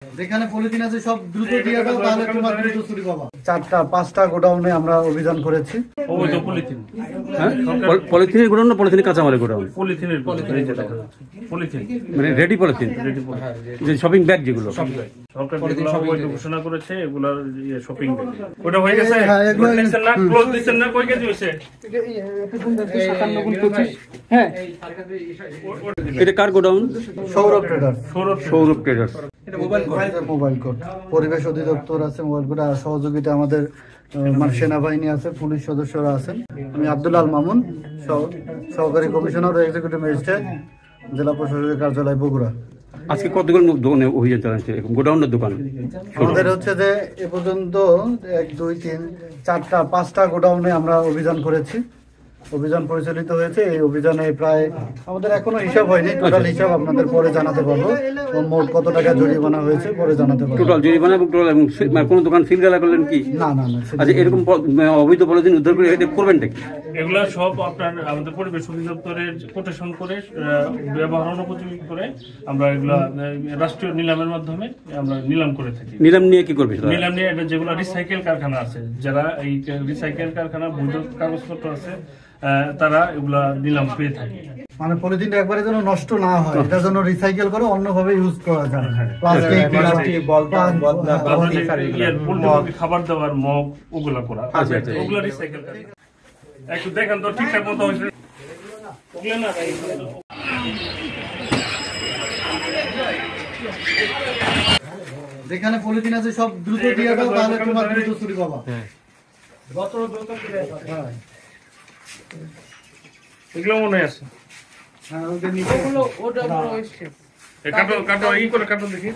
যেখানে পলিথিন আছে সব দ্রুত দিয়ে দাও, তাহলে তোমার দ্রুত চুরি পাবা। 4টা-5টা গোডাউনে আমরা অভিযান করেছি। অবৈধ পলিথিন, হ্যাঁ পলিথিনের গোডাউন না পলিথিনের কাঁচামালের গোডাউন? পলিথিনের পলিথিন মানে রেডি পলিথিন, যে শপিং ব্যাগ যেগুলো সরকার যেগুলো অবৈধ ঘোষণা করেছে এগুলার শপিং ব্যাগ ওটা হয়ে গেছে। ক্লোজ দিচ্ছেন না, কয় কেজি হয়েছে? হ্যাঁ এটা কার godown? Sourav traders. Sourav traders. Mobile code পরিবেশ অধিদপ্তর আছে, মোবাইল কোড আর সহযোগিতা আমাদের সেনাবাহিনী আছে, পুলিশ সদস্যরা আছেন। আমি আব্দুল আল মামুন, সহকারী কমিশনার ও এক্সিকিউটিভ ম্যাজিস্ট্রেট, জেলা প্রশাসকের কার্যালয় বগুড়া। আজকে কতগুলো দোকানে অভিযান চালাচ্ছে গোডাউনের দোকান? আমাদের হচ্ছে যে এ পর্যন্ত 1, 2, 3, 4টা-5টা গোডাউনে আমরা অভিযান করেছি, অভিযান পরিচালিত হয়েছে। এই অভিযানে প্রায় আমাদের এখনো হিসাব হয়নি, টোটাল হিসাব আপনাদের পরে জানাতে পারবো। মোট কত টাকা জরিমানা হয়েছে পরে জানাতে পারবো। টোটাল জরিমানা এবং টোটাল এবং কোনো দোকান সিল গালা করলেন কি? না। আচ্ছা, এরকম অবৈধ পলিথিন উদ্ধার করে এটা করবেনটা কি? এগুলা সব আপনার আমাদের পরিবেশ অধিদপ্তরের কোটেশন করে ব্যবহার অনুপযোগী করে আমরা এগুলা রাষ্ট্রীয় নিলামের মাধ্যমে আমরা নিলাম করে থাকি। নিলাম নিয়ে কি করবে? নিলাম নিয়ে যেগুলো রিসাইকেল কারখানা আছে, যারা এই রিসাইকেল কারখানা বৈধ কাগজপত্র আছে, তারা এগুলা নিলাম পেয়ে থাকে। মানে পলিথিনটা একবারে যেন নষ্ট না হয়, এটা যেন রিসাইকেল করে অন্যভাবে ইউজ করা যায়। প্লাস্টিক, খাবার দাবার মগ ওগুলা করা, ওগুলা রিসাইকেল করে। একটু দেখেন তো ঠিকঠাক মতো হয়েছে ওগুলা না। যেখানে পলিথিন আছে সব দ্রুত দিয়ে দাও, তাহলে তোমার দ্রুত চুরি পাবা। এগুলো মনে আছে। হ্যাঁ, ওটা নিচে কাটো ই করে কাটো দেখি।